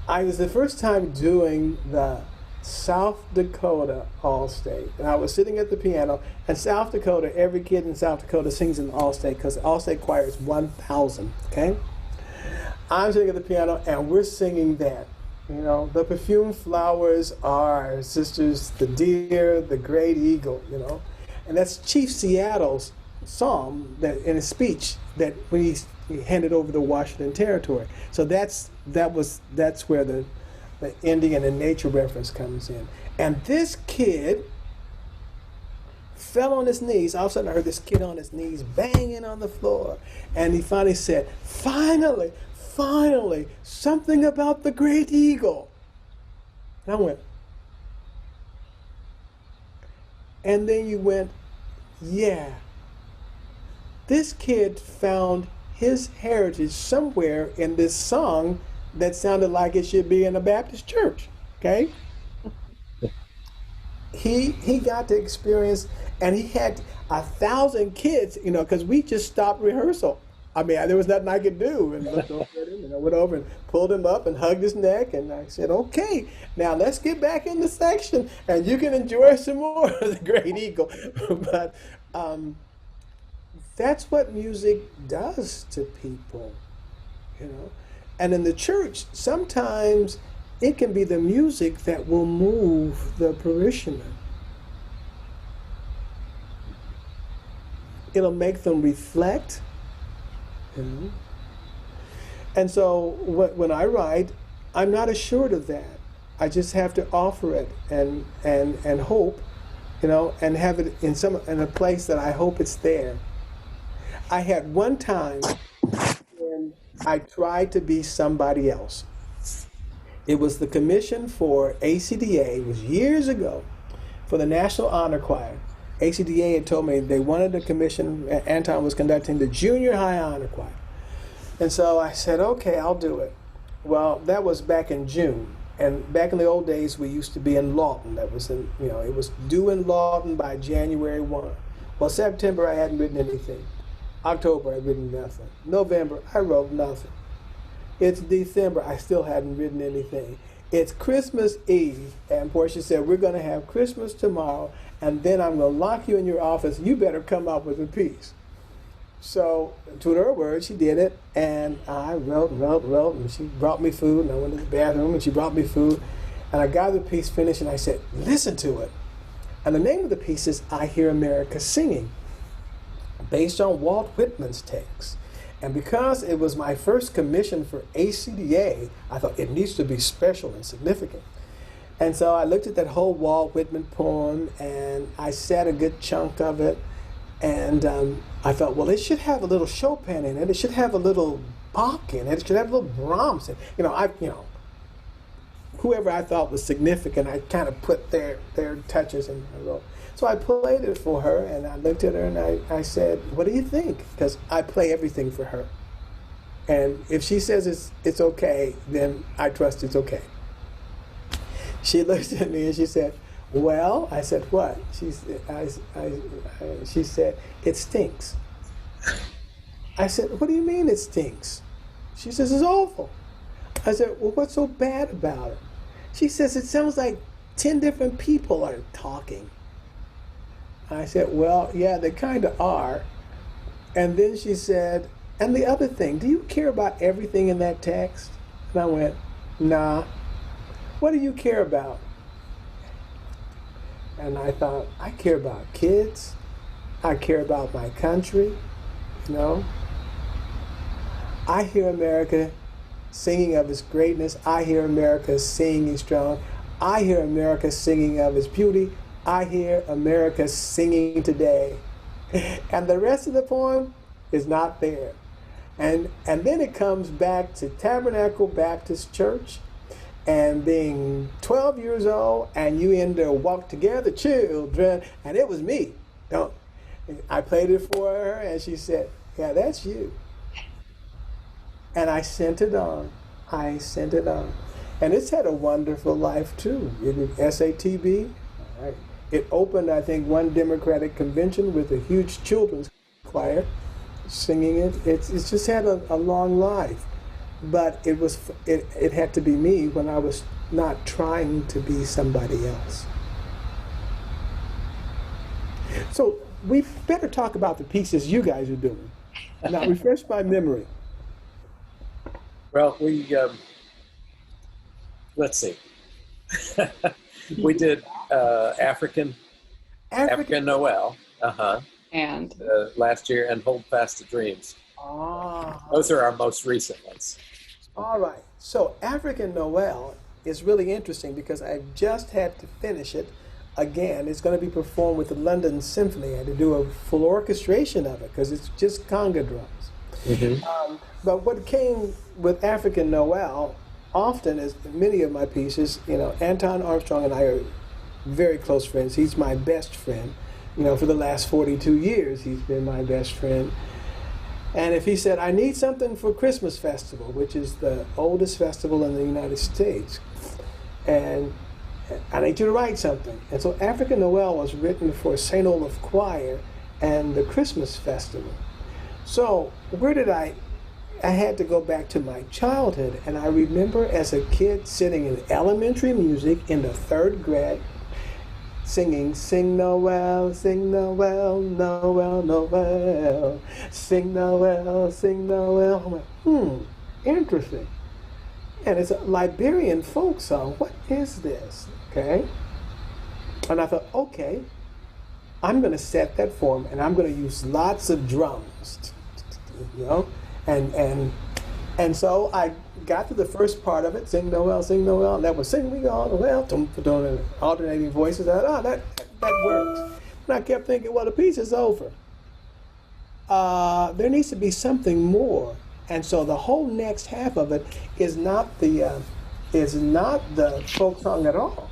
I was the first time doing the South Dakota All-State. And I was sitting at the piano, and South Dakota, every kid in South Dakota sings in the All-State because the All-State choir is 1,000, okay? I'm sitting at the piano, and we're singing that. You know, the perfumed flowers are sisters, the deer, the great eagle, you know. And that's Chief Seattle's psalm that in his speech that when he handed over the Washington Territory. So that's where the Indian and nature reference comes in. And this kid fell on his knees. All of a sudden I heard this kid on his knees banging on the floor. And he finally said, finally, something about the great eagle. And I went. And then you went, yeah. This kid found his heritage somewhere in this song that sounded like it should be in a Baptist church, okay? He got to experience, and he had 1,000 kids, you know, because we just stopped rehearsal. I mean, there was nothing I could do, and looked over at him, and I went over and pulled him up and hugged his neck, and I said, okay, now let's get back in the section, and you can enjoy some more of the Great Eagle. But that's what music does to people, you know. And in the church, sometimes it can be the music that will move the parishioner. It'll make them reflect, you know. And so when I write, I'm not assured of that. I just have to offer it and hope, you know, and have it in a place that I hope it's there. I had one time when I tried to be somebody else. It was the commission for ACDA, it was years ago, for the National Honor Choir. ACDA had told me they wanted a commission, Anton was conducting the Junior High Honor Choir. And so I said, okay, I'll do it. Well, that was back in June. And back in the old days, we used to be in Lawton. That was in, you know, it was due in Lawton by January 1. Well, September, I hadn't written anything. October, I'd written nothing. November, I wrote nothing. It's December, I still hadn't written anything. It's Christmas Eve, and Portia said, we're going to have Christmas tomorrow, and then I'm going to lock you in your office. You better come up with a piece. So, to her words, she did it, and I wrote, and she brought me food, and I went to the bathroom, and she brought me food, and I got the piece finished, and I said, listen to it. And the name of the piece is I Hear America Singing, based on Walt Whitman's text. And because it was my first commission for ACDA, I thought it needs to be special and significant. And so I looked at that whole Walt Whitman poem, and I said a good chunk of it, and I thought, well, it should have a little Chopin in it. It should have a little Bach in it. It should have a little Brahms in it. You know, whoever I thought was significant, I kind of put their touches in my role. So I played it for her, and I looked at her, and I said, what do you think? Because I play everything for her. And if she says it's okay, then I trust it's okay. She looked at me, and she said, well, I said, what? She said, it stinks. I said, what do you mean it stinks? She says, it's awful. I said, well, what's so bad about it? She says, it sounds like 10 different people are talking. I said, well, yeah, they kind of are. And then she said, and the other thing, do you care about everything in that text? And I went, nah. what do you care about? And I thought, I care about kids. I care about my country, you know. I hear America singing of its greatness. I hear America singing strong. I hear America singing of its beauty. I hear America singing today. And the rest of the poem is not there. And then it comes back to Tabernacle Baptist Church and being 12 years old, and you in there, walk together, children, and it was me. I played it for her, and she said, yeah, that's you. And I sent it on. I sent it on. And it's had a wonderful life, too. It was SATB. Right. It opened, I think, one Democratic convention with a huge children's choir singing it. It's just had a long life. But it had to be me when I was not trying to be somebody else. So we better talk about the pieces you guys are doing. Now, refresh my memory. Well, let's see. We did African Noel, And last year, and Hold Fast to Dreams. Ah. Those are our most recent ones. All right. So African Noel is really interesting because I just had to finish it again. It's going to be performed with the London Symphony. I had to do a full orchestration of it because it's just conga drums. Mm-hmm. But what came with African Noel often is many of my pieces, you know, Anton Armstrong and I are very close friends. He's my best friend. You know, for the last 42 years, he's been my best friend. And if he said, I need something for Christmas Festival, which is the oldest festival in the United States, and I need you to write something. And so African Noel was written for St. Olaf Choir and the Christmas Festival. So where did I had to go back to my childhood, and I remember as a kid sitting in elementary music in the 3rd grade, singing, sing Noel, Noel, Noel, sing Noel, sing Noel. I went, interesting. And it's a Liberian folk song. What is this? Okay. And I thought, okay, I'm going to set that form, and I'm going to use lots of drums, you know, and so I got to the first part of it, sing Noel, and that was sing we all Noel, alternating voices. That works. And I kept thinking, well, the piece is over. There needs to be something more. And so the whole next half of it is not the folk song at all.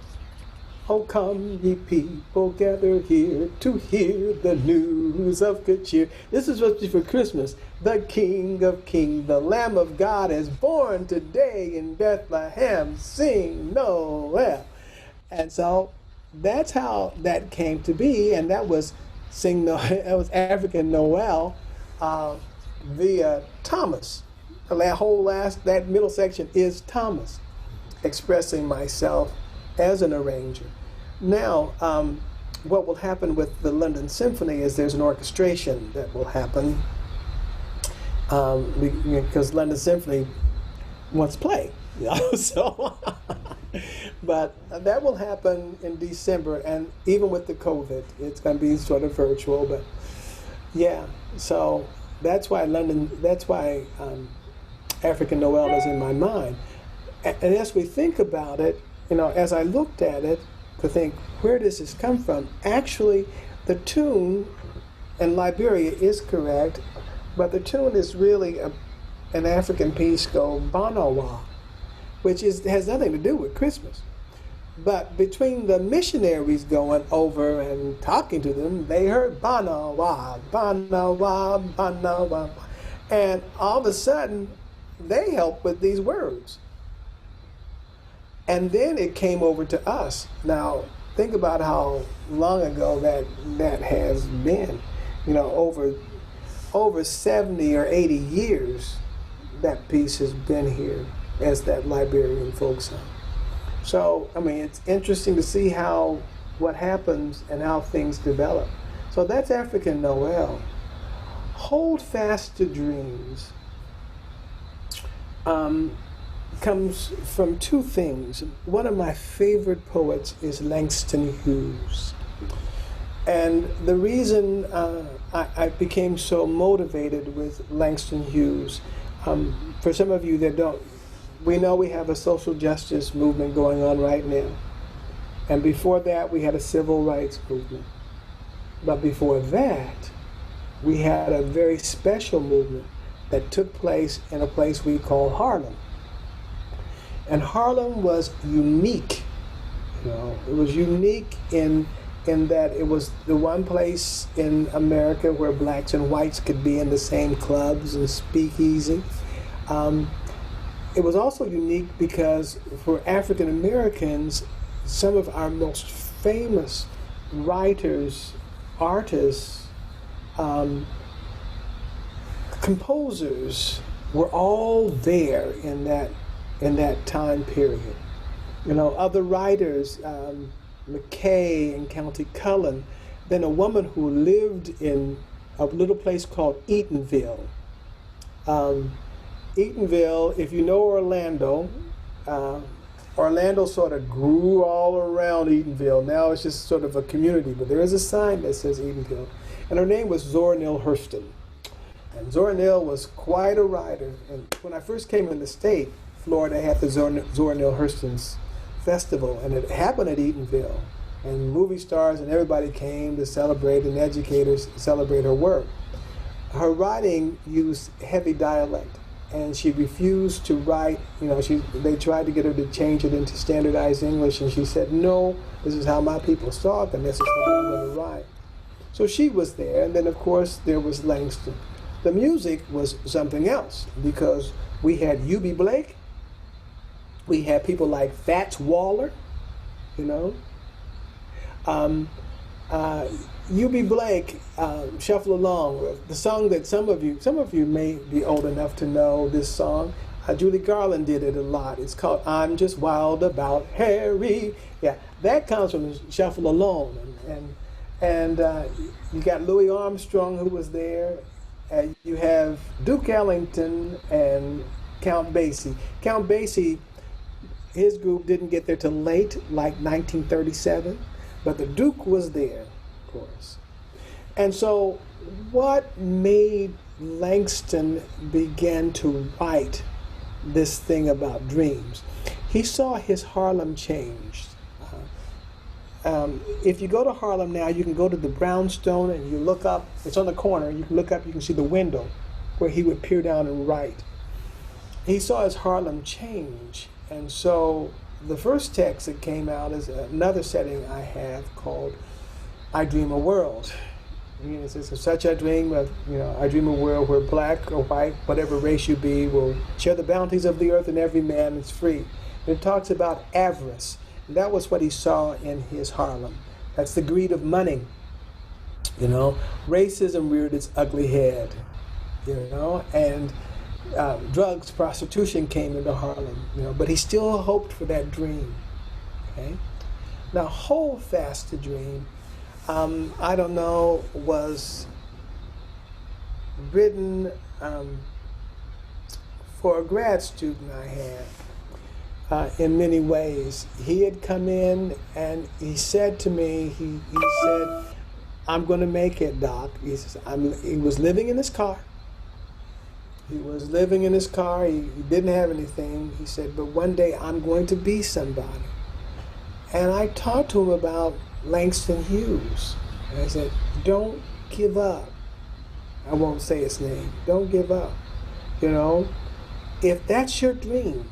Oh, come ye people, gather here to hear the news of good cheer. This is supposed to be for Christmas. The King of Kings, the Lamb of God is born today in Bethlehem. Sing Noel. And so that's how that came to be, and that was Sing Noel. That was African Noel via Thomas. That middle section is Thomas, expressing myself as an arranger. Now, what will happen with the London Symphony is there's an orchestration that will happen because London Symphony wants to play, you know? So, but that will happen in December, and even with the COVID, it's going to be sort of virtual. But yeah, so that's why African Noel is in my mind. And as we think about it, you know, as I looked at it, to think, where does this come from? Actually, the tune in Liberia is correct, but the tune is really an African piece called Banawa, which has nothing to do with Christmas. But between the missionaries going over and talking to them, they heard Banawa, Banawa, Banawa, and all of a sudden, they helped with these words. And then it came over to us. Now, think about how long ago that has been. You know, over 70 or 80 years, that piece has been here as that Liberian folk song. So, I mean, it's interesting to see what happens and how things develop. So that's African Noel. Hold Fast to Dreams. comes from two things. One of my favorite poets is Langston Hughes. And the reason I became so motivated with Langston Hughes, for some of you that don't, we know we have a social justice movement going on right now. And before that, we had a civil rights movement. But before that, we had a very special movement that took place in a place we call Harlem. And Harlem was unique. It was unique in that it was the one place in America where blacks and whites could be in the same clubs and speakeasy. It was also unique because for African Americans, some of our most famous writers, artists, composers were all there in that time period. Other writers, McKay in County Cullen, then a woman who lived in a little place called Eatonville. Eatonville, if you know Orlando, Orlando sort of grew all around Eatonville. Now it's just sort of a community, but there is a sign that says Eatonville. And her name was Zora Neale Hurston. And Zora Neale was quite a writer. And when I first came in the state, Florida had the Zora Neale Hurston's festival, and it happened at Eatonville. And movie stars and everybody came to celebrate, and educators celebrate her work. Her writing used heavy dialect, and she refused to write. They tried to get her to change it into standardized English, and she said, no, this is how my people talk, and this is what I'm going to write. So she was there, and then of course there was Langston. The music was something else, because we had U.B. Blake, we had people like Fats Waller, U.B. Blake, Shuffle Along, the song that some of you may be old enough to know this song. Julie Garland did it a lot. It's called I'm Just Wild About Harry. Yeah, that comes from Shuffle Along. And you got Louis Armstrong, who was there. You have Duke Ellington and Count Basie. Count Basie, his group didn't get there till late, like 1937, but the Duke was there, of course. And so what made Langston begin to write this thing about dreams? He saw his Harlem changed. If you go to Harlem now, you can go to the brownstone and you look up, it's on the corner, you can look up, you can see the window where he would peer down and write. He saw his Harlem change. And so the first text that came out is another setting I have called I Dream a World. It says, such I dream of, I dream a world where black or white, whatever race you be, will share the bounties of the earth and every man is free. And it talks about avarice. And that was what he saw in his Harlem. That's the greed of money. Racism reared its ugly head, and drugs, prostitution came into Harlem, but he still hoped for that dream. Okay? Now, Hold Fast to Dream, I don't know, was written for a grad student I had in many ways. He had come in and he said to me, he said, I'm going to make it, Doc. He says, he was living in his car. He was living in his car. He didn't have anything. He said, but one day I'm going to be somebody. And I talked to him about Langston Hughes. And I said, don't give up. I won't say his name. Don't give up. If that's your dream,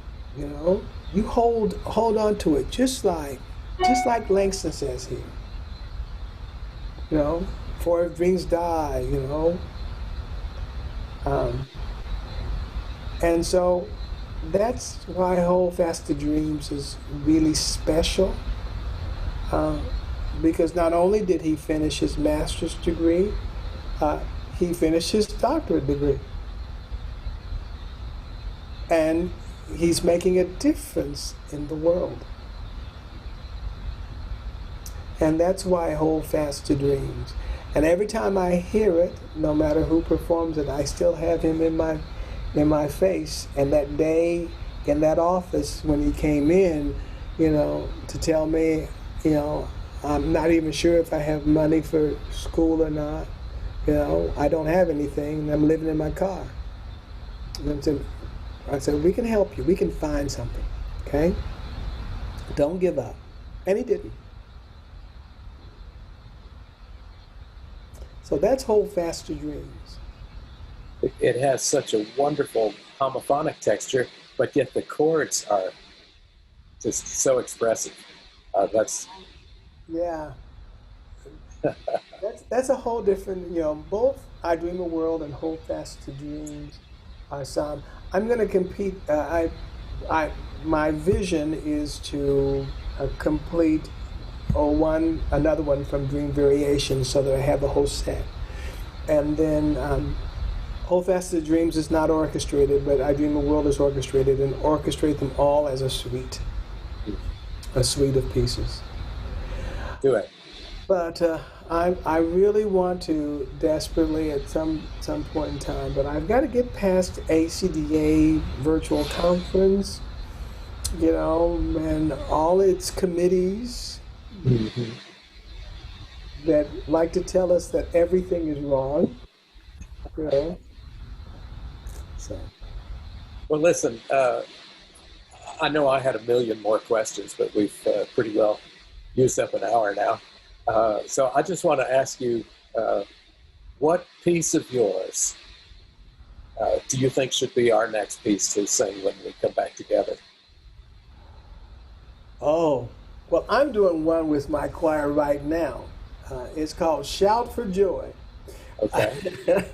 you hold on to it, just like Langston says here. For if dreams die, and so that's why Hold Fast to Dreams is really special, because not only did he finish his master's degree, he finished his doctorate degree. And he's making a difference in the world. And that's why I hold fast to dreams. And every time I hear it, no matter who performs it, I still have him in my face. And that day in that office when he came in, to tell me, I'm not even sure if I have money for school or not. I don't have anything, and I'm living in my car. And I said, we can help you. We can find something, okay? Don't give up. And he didn't. So that's Hold Fast to Dreams. It has such a wonderful homophonic texture, but yet the chords are just so expressive. Yeah. That's a whole different, both I Dream a World and Hold Fast to Dreams are some. I'm going to compete. My vision is to complete another one from Dream Variations, so that I have the whole set. And then Hold Fast to Dreams is not orchestrated, but I Dream a World is orchestrated, and orchestrate them all as a suite of pieces. Do it. But I really want to desperately at some point in time, but I've got to get past ACDA virtual conference, and all its committees that like to tell us that everything is wrong, So. Well, listen, I know I had a million more questions, but we've pretty well used up an hour now. So I just want to ask you, what piece of yours do you think should be our next piece to sing when we come back together? Oh, well, I'm doing one with my choir right now. It's called Shout for Joy. Okay.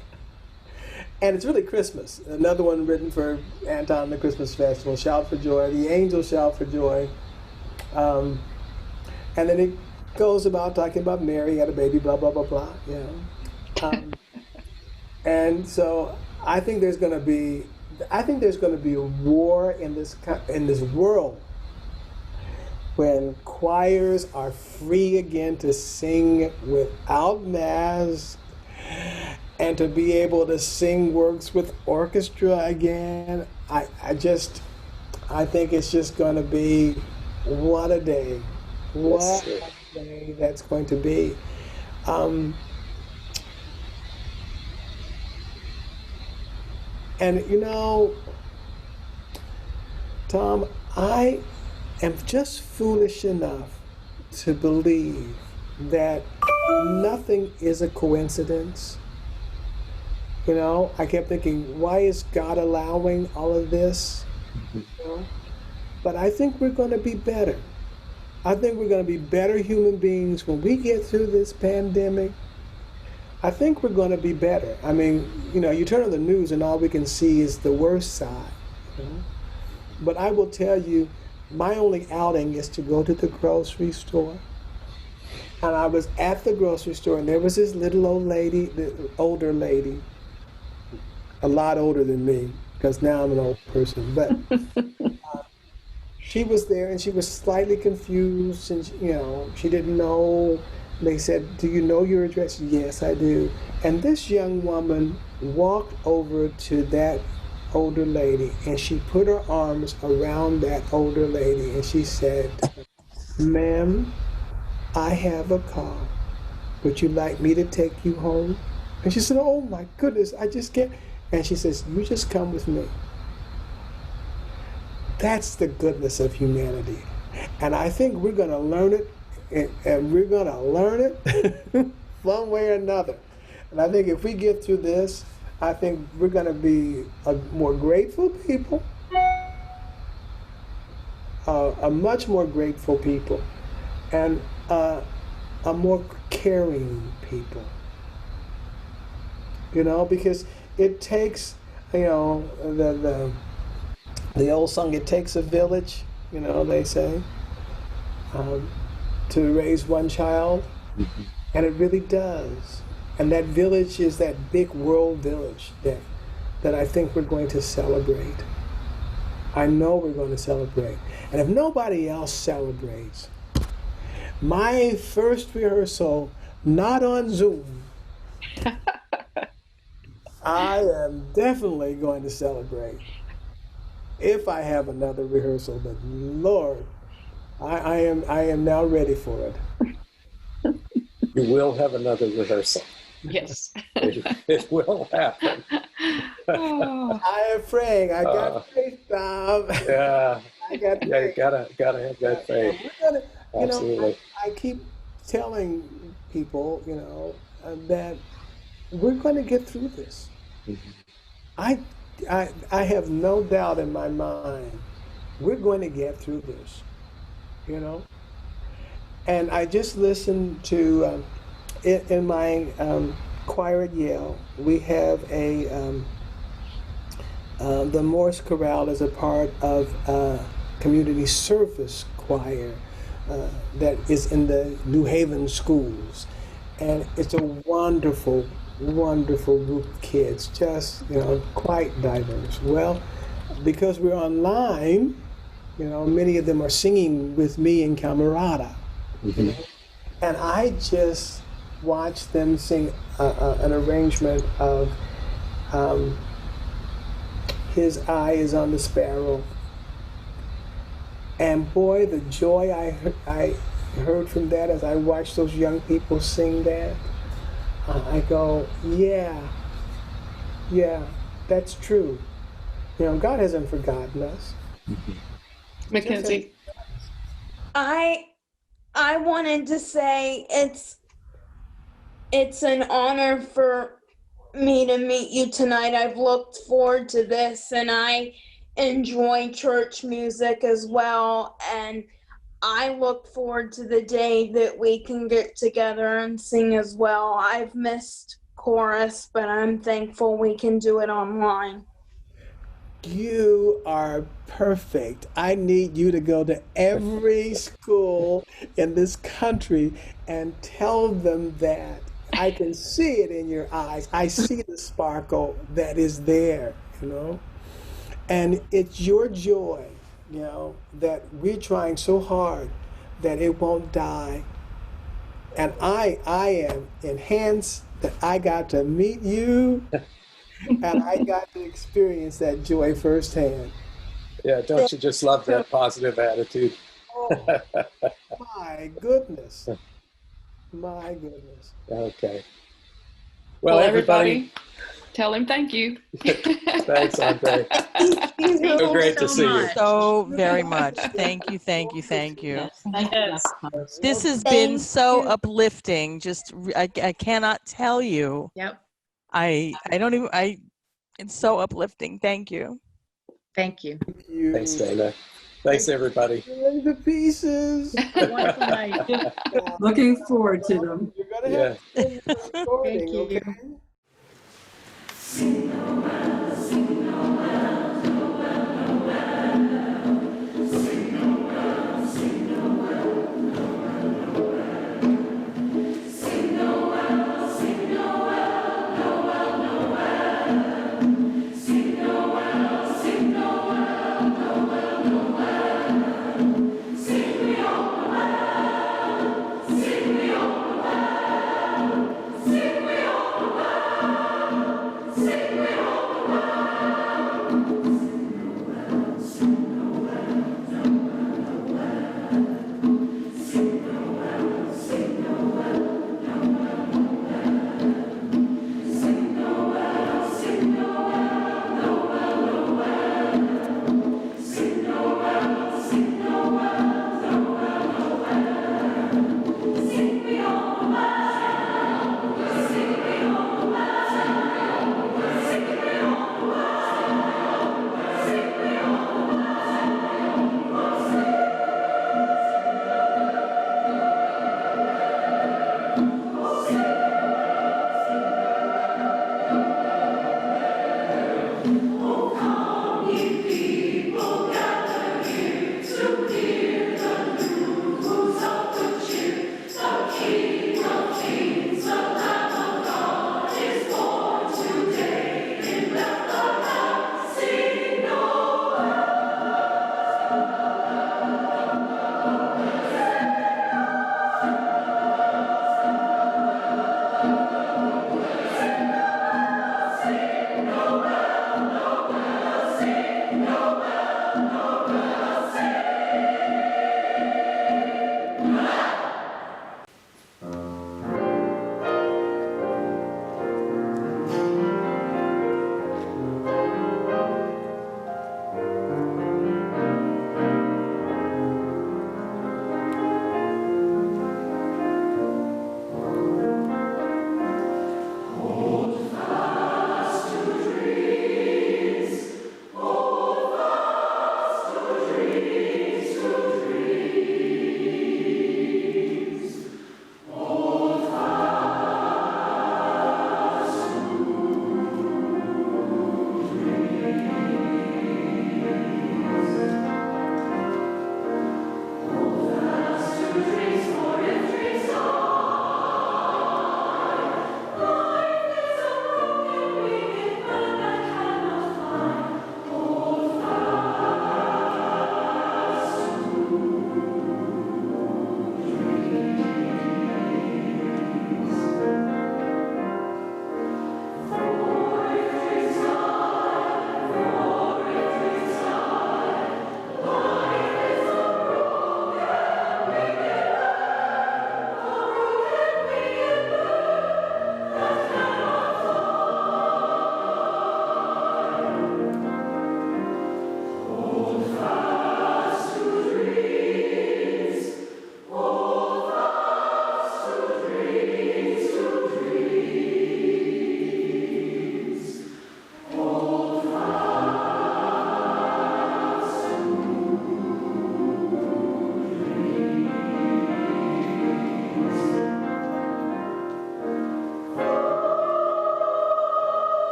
And it's really Christmas. Another one written for Anton the Christmas Festival, Shout for Joy. The angels shout for joy. And then it goes about talking about Mary had a baby, blah, blah, blah, blah, and so I think there's going to be a war in this world when choirs are free again to sing without masks and to be able to sing works with orchestra again. I think it's just going to be, what a day. What a day that's going to be. And Tom, I am just foolish enough to believe that nothing is a coincidence. I kept thinking, why is God allowing all of this? But I think we're going to be better. I think we're going to be better human beings when we get through this pandemic. I think we're going to be better. I mean, you turn on the news and all we can see is the worst side. But I will tell you, my only outing is to go to the grocery store. And I was at the grocery store, and there was this little old lady, the older lady, a lot older than me, because now I'm an old person. But she was there, and she was slightly confused, and she didn't know. They said, "Do you know your address?" "Yes, I do." And this young woman walked over to that older lady, and she put her arms around that older lady, and she said, "Ma'am, I have a car. Would you like me to take you home?" And she said, "Oh my goodness, I just can't." And she says, "You just come with me." That's the goodness of humanity. And I think we're going to learn it, and we're going to learn it one way or another. And I think if we get through this, I think we're going to be a more grateful people, a much more grateful people, and a more caring people. Because it takes, the old song, it takes a village, they say, to raise one child. Mm-hmm. And it really does. And that village is that big world village that I think we're going to celebrate. I know we're going to celebrate. And if nobody else celebrates, my first rehearsal, not on Zoom, I am definitely going to celebrate. if I have another rehearsal, but Lord, I am now ready for it. You will have another rehearsal. Yes. It will happen. Oh, I am praying. I got faith, Bob. Yeah, I got yeah, you faith. gotta have that faith. We're gonna, Absolutely. I keep telling people, that we're going to get through this. I have no doubt in my mind we're going to get through this. And I just listened to in my choir at Yale. We have the Morse Chorale is a part of community service choir that is in the New Haven schools, and it's a wonderful, wonderful group of kids, just quite diverse. Well, because we're online, many of them are singing with me in Camerata, and I just watched them sing an arrangement of His Eye is on the Sparrow. And boy, the joy I heard from that as I watched those young people sing that, I go, yeah, that's true. God hasn't forgotten us. Mackenzie. I wanted to say it's an honor for me to meet you tonight. I've looked forward to this, and I enjoy church music as well, and I look forward to the day that we can get together and sing as well. I've missed chorus, but I'm thankful we can do it online. You are perfect. I need you to go to every school in this country and tell them that. I can see it in your eyes. I see the sparkle that is there, And it's your joy, that we're trying so hard that it won't die. And I am enhanced that I got to meet you and I got to experience that joy firsthand. Yeah, don't you just love that positive attitude? Oh, my goodness. My goodness. Okay. Well, everybody, tell him thank you. Thanks, Andre. So great to see you. So very much. Thank you, thank you, thank you. Yes. This has been so uplifting. Just, I cannot tell you. Yep. It's so uplifting. Thank you. Thank you. Thanks, Dana. Thanks, everybody. The pieces. Wonderful night. Looking forward to them. You're gonna have to do the recording, Thank you. okay?